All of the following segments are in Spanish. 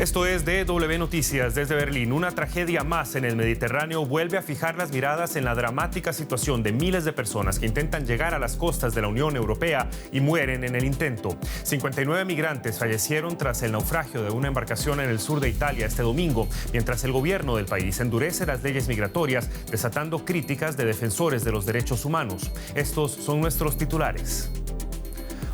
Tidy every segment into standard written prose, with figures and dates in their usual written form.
Esto es DW Noticias desde Berlín. Una tragedia más en el Mediterráneo vuelve a fijar las miradas en la dramática situación de miles de personas que intentan llegar a las costas de la Unión Europea y mueren en el intento. 59 migrantes fallecieron tras el naufragio de una embarcación en el sur de Italia este domingo, mientras el gobierno del país endurece las leyes migratorias, desatando críticas de defensores de los derechos humanos. Estos son nuestros titulares.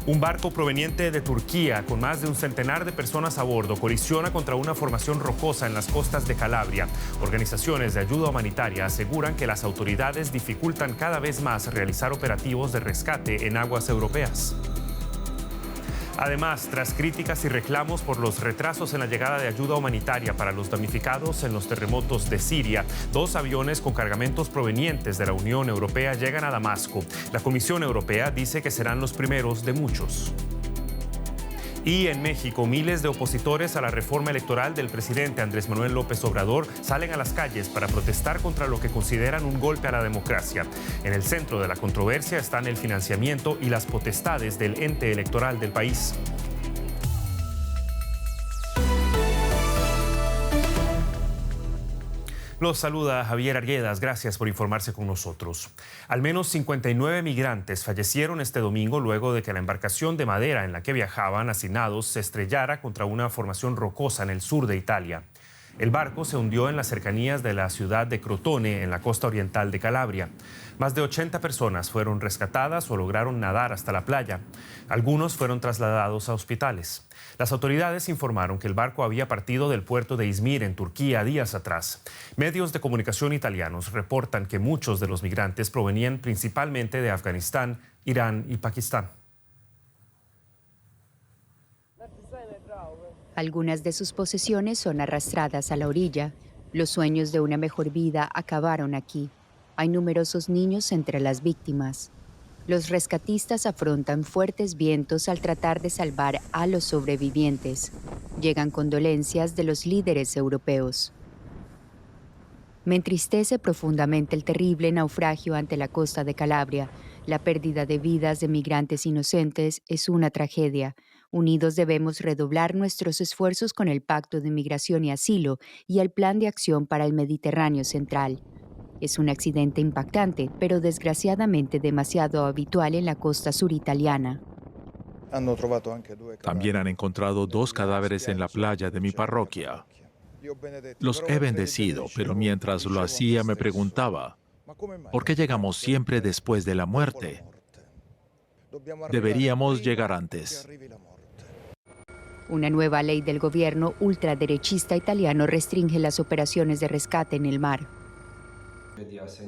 Un barco proveniente de Turquía con más de un centenar de personas a bordo colisiona contra una formación rocosa en las costas de Calabria. Organizaciones de ayuda humanitaria aseguran que las autoridades dificultan cada vez más realizar operativos de rescate en aguas europeas. Además, tras críticas y reclamos por los retrasos en la llegada de ayuda humanitaria para los damnificados en los terremotos de Siria, 2 aviones con cargamentos provenientes de la Unión Europea llegan a Damasco. La Comisión Europea dice que serán los primeros de muchos. Y en México, miles de opositores a la reforma electoral del presidente Andrés Manuel López Obrador salen a las calles para protestar contra lo que consideran un golpe a la democracia. En el centro de la controversia están el financiamiento y las potestades del ente electoral del país. Los saluda Javier Arguedas, gracias por informarse con nosotros. Al menos 59 migrantes fallecieron este domingo luego de que la embarcación de madera en la que viajaban hacinados se estrellara contra una formación rocosa en el sur de Italia. El barco se hundió en las cercanías de la ciudad de Crotone, en la costa oriental de Calabria. Más de 80 personas fueron rescatadas o lograron nadar hasta la playa. Algunos fueron trasladados a hospitales. Las autoridades informaron que el barco había partido del puerto de Izmir, en Turquía, días atrás. Medios de comunicación italianos reportan que muchos de los migrantes provenían principalmente de Afganistán, Irán y Pakistán. Algunas de sus posesiones son arrastradas a la orilla. Los sueños de una mejor vida acabaron aquí. Hay numerosos niños entre las víctimas. Los rescatistas afrontan fuertes vientos al tratar de salvar a los sobrevivientes. Llegan condolencias de los líderes europeos. Me entristece profundamente el terrible naufragio ante la costa de Calabria. La pérdida de vidas de migrantes inocentes es una tragedia. Unidos debemos redoblar nuestros esfuerzos con el Pacto de Migración y Asilo y el Plan de Acción para el Mediterráneo Central. Es un accidente impactante, pero desgraciadamente demasiado habitual en la costa sur italiana. También han encontrado 2 cadáveres en la playa de mi parroquia. Los he bendecido, pero mientras lo hacía me preguntaba, ¿por qué llegamos siempre después de la muerte? Deberíamos llegar antes. Una nueva ley del gobierno ultraderechista italiano restringe las operaciones de rescate en el mar.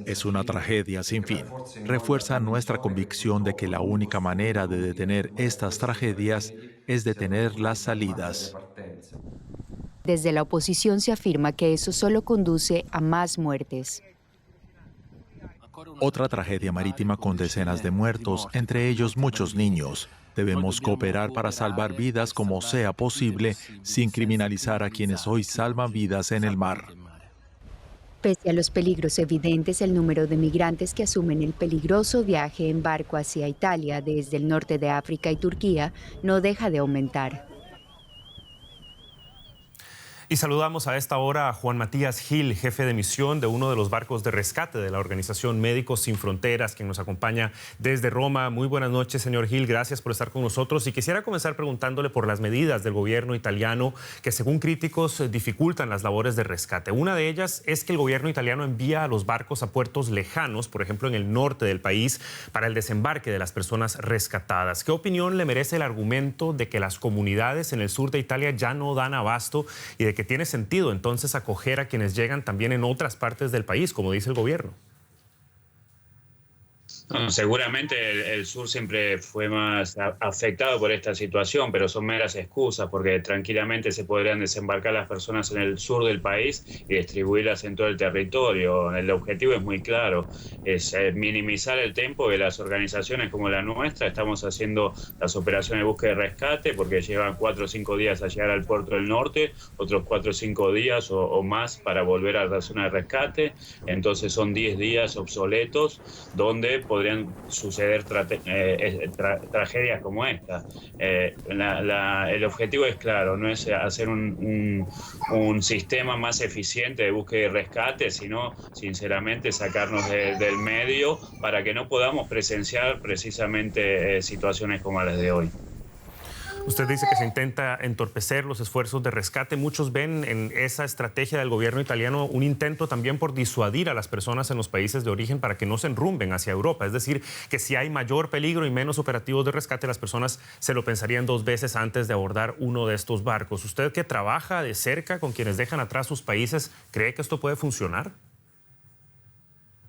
Es una tragedia sin fin. Refuerza nuestra convicción de que la única manera de detener estas tragedias es detener las salidas. Desde la oposición se afirma que eso solo conduce a más muertes. Otra tragedia marítima con decenas de muertos, entre ellos muchos niños. Debemos cooperar para salvar vidas como sea posible, sin criminalizar a quienes hoy salvan vidas en el mar. Pese a los peligros evidentes, el número de migrantes que asumen el peligroso viaje en barco hacia Italia desde el norte de África y Turquía no deja de aumentar. Y saludamos a esta hora a Juan Matías Gil, jefe de misión de uno de los barcos de rescate de la organización Médicos Sin Fronteras, quien nos acompaña desde Roma. Muy buenas noches, señor Gil. Gracias por estar con nosotros. Y quisiera comenzar preguntándole por las medidas del gobierno italiano que, según críticos, dificultan las labores de rescate. Una de ellas es que el gobierno italiano envía a los barcos a puertos lejanos, por ejemplo, en el norte del país, para el desembarque de las personas rescatadas. ¿Qué opinión le merece el argumento de que las comunidades en el sur de Italia ya no dan abasto y de que tiene sentido entonces acoger a quienes llegan también en otras partes del país, como dice el gobierno? No, seguramente el sur siempre fue más afectado por esta situación, pero son meras excusas porque tranquilamente se podrían desembarcar las personas en el sur del país y distribuirlas en todo el territorio. El objetivo es muy claro, es minimizar el tiempo que las organizaciones como la nuestra estamos haciendo las operaciones de búsqueda y rescate, porque llevan 4 o 5 días a llegar al puerto del norte, otros 4 o 5 días o más para volver a la zona de rescate. Entonces son 10 días obsoletos donde podemos podrían suceder tragedias como esta. El objetivo es claro, no es hacer un sistema más eficiente de búsqueda y rescate, sino sinceramente sacarnos del medio para que no podamos presenciar precisamente situaciones como las de hoy. Usted dice que se intenta entorpecer los esfuerzos de rescate. Muchos ven en esa estrategia del gobierno italiano un intento también por disuadir a las personas en los países de origen para que no se enrumben hacia Europa. Es decir, que si hay mayor peligro y menos operativos de rescate, las personas se lo pensarían 2 veces antes de abordar uno de estos barcos. ¿Usted, que trabaja de cerca con quienes dejan atrás sus países, cree que esto puede funcionar?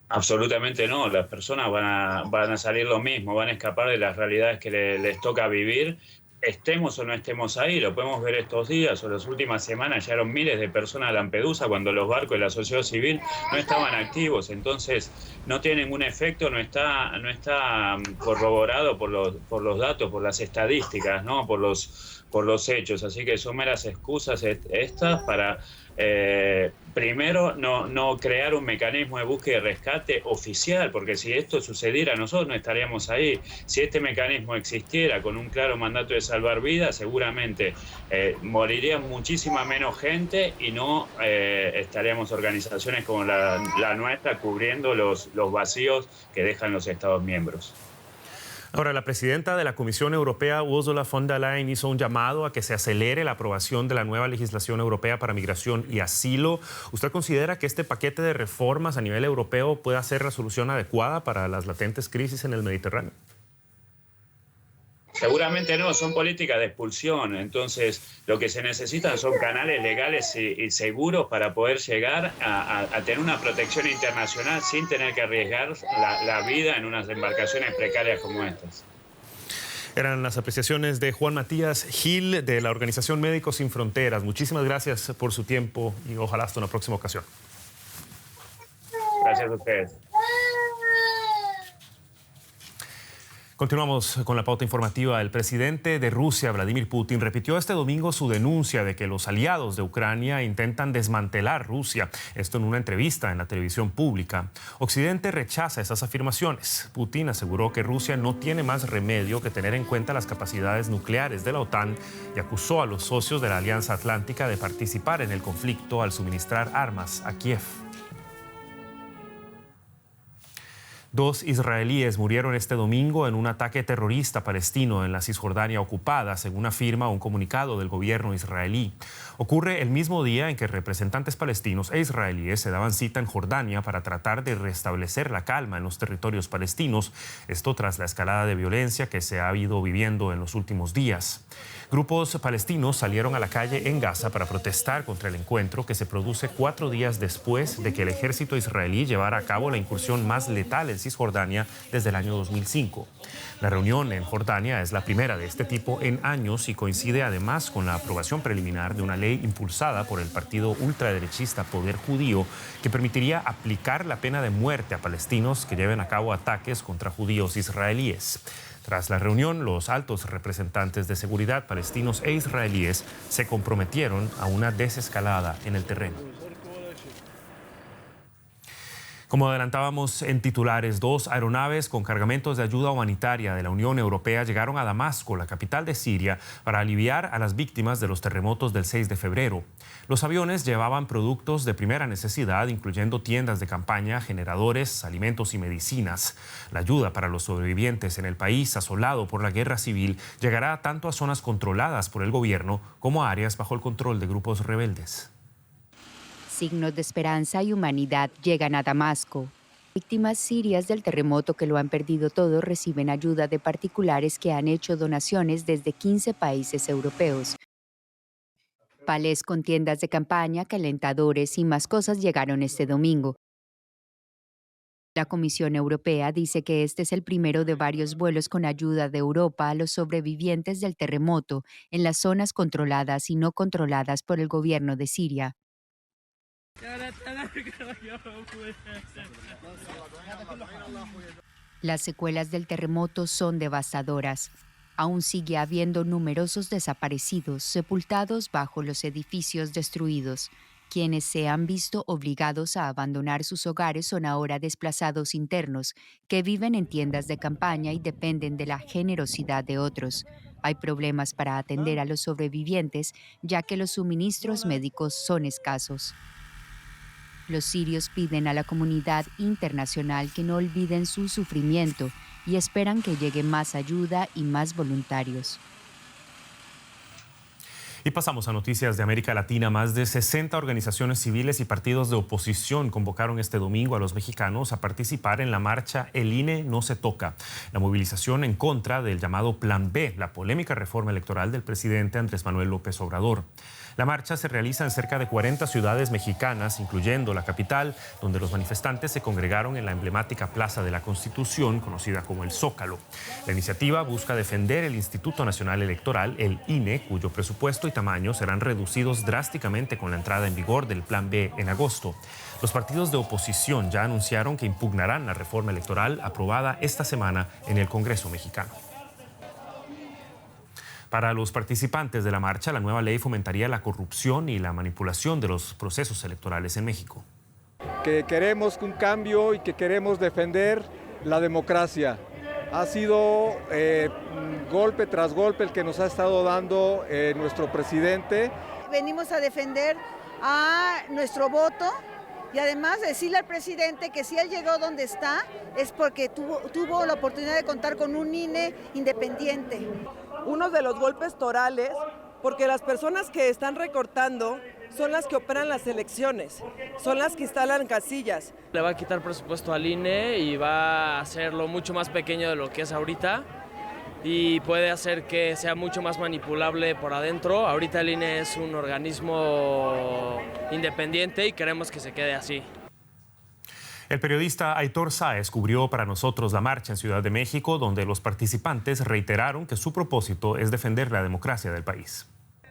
Absolutamente no, las personas van a salir lo mismo, van a escapar de las realidades que les toca vivir. Estemos o no estemos ahí, lo podemos ver estos días o las últimas semanas, llegaron miles de personas a Lampedusa cuando los barcos de la sociedad civil no estaban activos, entonces no tiene ningún efecto, no está corroborado por los datos, por las estadísticas, ¿no? por los hechos, así que son meras excusas estas para primero no crear un mecanismo de búsqueda y rescate oficial, porque si esto sucediera nosotros no estaríamos ahí. Si este mecanismo existiera con un claro mandato de salvar vidas, seguramente moriría muchísima menos gente y no estaríamos organizaciones como la nuestra cubriendo los vacíos que dejan los Estados miembros. Ahora, la presidenta de la Comisión Europea, Ursula von der Leyen, hizo un llamado a que se acelere la aprobación de la nueva legislación europea para migración y asilo. ¿Usted considera que este paquete de reformas a nivel europeo puede ser la solución adecuada para las latentes crisis en el Mediterráneo? Seguramente no, son políticas de expulsión, entonces lo que se necesitan son canales legales y seguros para poder llegar a tener una protección internacional sin tener que arriesgar la vida en unas embarcaciones precarias como estas. Eran las apreciaciones de Juan Matías Gil de la Organización Médicos Sin Fronteras. Muchísimas gracias por su tiempo y ojalá hasta una próxima ocasión. Gracias a ustedes. Continuamos con la pauta informativa. El presidente de Rusia, Vladimir Putin, repitió este domingo su denuncia de que los aliados de Ucrania intentan desmantelar Rusia. Esto en una entrevista en la televisión pública. Occidente rechaza esas afirmaciones. Putin aseguró que Rusia no tiene más remedio que tener en cuenta las capacidades nucleares de la OTAN y acusó a los socios de la Alianza Atlántica de participar en el conflicto al suministrar armas a Kiev. 2 israelíes murieron este domingo en un ataque terrorista palestino en la Cisjordania ocupada, según afirma un comunicado del gobierno israelí. Ocurre el mismo día en que representantes palestinos e israelíes se daban cita en Jordania para tratar de restablecer la calma en los territorios palestinos, esto tras la escalada de violencia que se ha ido viviendo en los últimos días. Grupos palestinos salieron a la calle en Gaza para protestar contra el encuentro que se produce 4 días después de que el ejército israelí llevara a cabo la incursión más letal en Cisjordania desde el año 2005. La reunión en Jordania es la primera de este tipo en años y coincide además con la aprobación preliminar de una ley impulsada por el partido ultraderechista Poder Judío que permitiría aplicar la pena de muerte a palestinos que lleven a cabo ataques contra judíos israelíes. Tras la reunión, los altos representantes de seguridad palestinos e israelíes se comprometieron a una desescalada en el terreno. Como adelantábamos en titulares, 2 aeronaves con cargamentos de ayuda humanitaria de la Unión Europea llegaron a Damasco, la capital de Siria, para aliviar a las víctimas de los terremotos del 6 de febrero. Los aviones llevaban productos de primera necesidad, incluyendo tiendas de campaña, generadores, alimentos y medicinas. La ayuda para los sobrevivientes en el país asolado por la guerra civil llegará tanto a zonas controladas por el gobierno como a áreas bajo el control de grupos rebeldes. Signos de esperanza y humanidad llegan a Damasco. Víctimas sirias del terremoto que lo han perdido todo reciben ayuda de particulares que han hecho donaciones desde 15 países europeos. Palés con tiendas de campaña, calentadores y más cosas llegaron este domingo. La Comisión Europea dice que este es el primero de varios vuelos con ayuda de Europa a los sobrevivientes del terremoto en las zonas controladas y no controladas por el gobierno de Siria. Las secuelas del terremoto son devastadoras. Aún sigue habiendo numerosos desaparecidos sepultados bajo los edificios destruidos. Quienes se han visto obligados a abandonar sus hogares son ahora desplazados internos que viven en tiendas de campaña y dependen de la generosidad de otros. Hay problemas para atender a los sobrevivientes, ya que los suministros médicos son escasos. Los sirios piden a la comunidad internacional que no olviden su sufrimiento y esperan que llegue más ayuda y más voluntarios. Y pasamos a noticias de América Latina. Más de 60 organizaciones civiles y partidos de oposición convocaron este domingo a los mexicanos a participar en la marcha El INE no se toca. La movilización en contra del llamado Plan B, la polémica reforma electoral del presidente Andrés Manuel López Obrador. La marcha se realiza en cerca de 40 ciudades mexicanas, incluyendo la capital, donde los manifestantes se congregaron en la emblemática Plaza de la Constitución, conocida como el Zócalo. La iniciativa busca defender el Instituto Nacional Electoral, el INE, cuyo presupuesto y tamaño serán reducidos drásticamente con la entrada en vigor del Plan B en agosto. Los partidos de oposición ya anunciaron que impugnarán la reforma electoral aprobada esta semana en el Congreso mexicano. Para los participantes de la marcha, la nueva ley fomentaría la corrupción y la manipulación de los procesos electorales en México. Que queremos un cambio y que queremos defender la democracia. Ha sido golpe tras golpe el que nos ha estado dando nuestro presidente. Venimos a defender a nuestro voto y además decirle al presidente que si él llegó donde está es porque tuvo la oportunidad de contar con un INE independiente. Uno de los golpes torales, porque las personas que están recortando son las que operan las elecciones, son las que instalan casillas. Le va a quitar presupuesto al INE y va a hacerlo mucho más pequeño de lo que es ahorita y puede hacer que sea mucho más manipulable por adentro. Ahorita el INE es un organismo independiente y queremos que se quede así. El periodista Aitor Sáez cubrió para nosotros la marcha en Ciudad de México, donde los participantes reiteraron que su propósito es defender la democracia del país.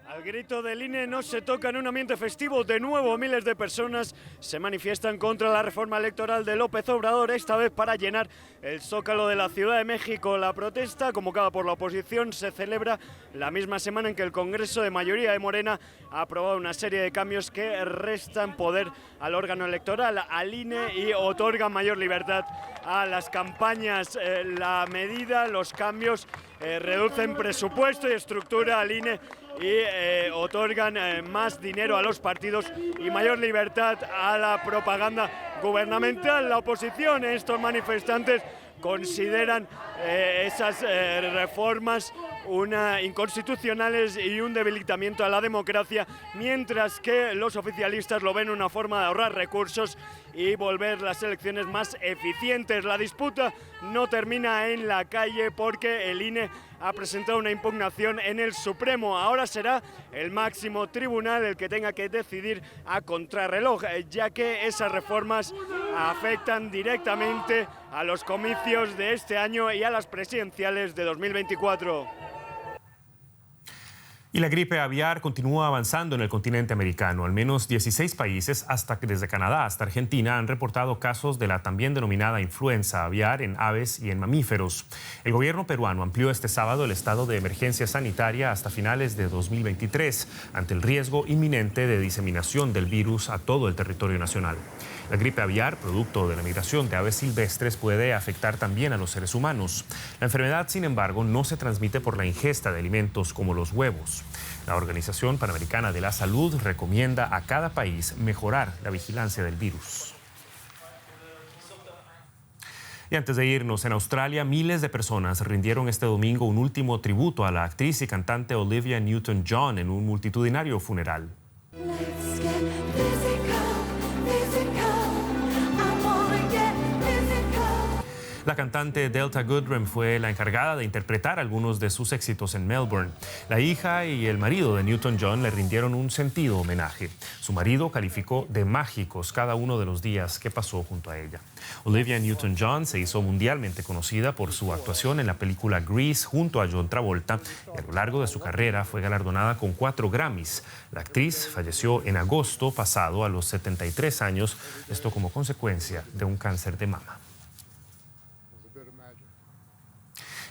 Al grito del INE no se toca en un ambiente festivo. De nuevo, miles de personas se manifiestan contra la reforma electoral de López Obrador, esta vez para llenar el Zócalo de la Ciudad de México. La protesta, convocada por la oposición, se celebra la misma semana en que el Congreso de mayoría de Morena ha aprobado una serie de cambios que restan poder al órgano electoral, al INE, y otorgan mayor libertad a las campañas. La medida, los cambios, reducen presupuesto y estructura al INE y otorgan más dinero a los partidos y mayor libertad a la propaganda gubernamental. La oposición, estos manifestantes, consideran esas reformas inconstitucionales y un debilitamiento a la democracia, mientras que los oficialistas lo ven una forma de ahorrar recursos y volver las elecciones más eficientes. La disputa no termina en la calle porque el INE ha presentado una impugnación en el Supremo. Ahora será el máximo tribunal el que tenga que decidir a contrarreloj, ya que esas reformas afectan directamente a los comicios de este año y a las presidenciales de 2024. Y la gripe aviar continúa avanzando en el continente americano. Al menos 16 países, desde Canadá hasta Argentina, han reportado casos de la también denominada influenza aviar en aves y en mamíferos. El gobierno peruano amplió este sábado el estado de emergencia sanitaria hasta finales de 2023, ante el riesgo inminente de diseminación del virus a todo el territorio nacional. La gripe aviar, producto de la migración de aves silvestres, puede afectar también a los seres humanos. La enfermedad, sin embargo, no se transmite por la ingesta de alimentos como los huevos. La Organización Panamericana de la Salud recomienda a cada país mejorar la vigilancia del virus. Y antes de irnos, en Australia, miles de personas rindieron este domingo un último tributo a la actriz y cantante Olivia Newton-John en un multitudinario funeral. La cantante Delta Goodrem fue la encargada de interpretar algunos de sus éxitos en Melbourne. La hija y el marido de Newton-John le rindieron un sentido homenaje. Su marido calificó de mágicos cada uno de los días que pasó junto a ella. Olivia Newton-John se hizo mundialmente conocida por su actuación en la película Grease junto a John Travolta y a lo largo de su carrera fue galardonada con 4 Grammys. La actriz falleció en agosto pasado a los 73 años, esto como consecuencia de un cáncer de mama.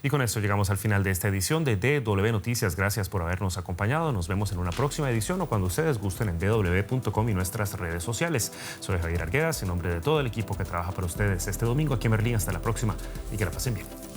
Y con esto llegamos al final de esta edición de DW Noticias. Gracias por habernos acompañado. Nos vemos en una próxima edición o cuando ustedes gusten en dw.com y nuestras redes sociales. Soy Javier Arguedas, en nombre de todo el equipo que trabaja para ustedes este domingo aquí en Berlín. Hasta la próxima y que la pasen bien.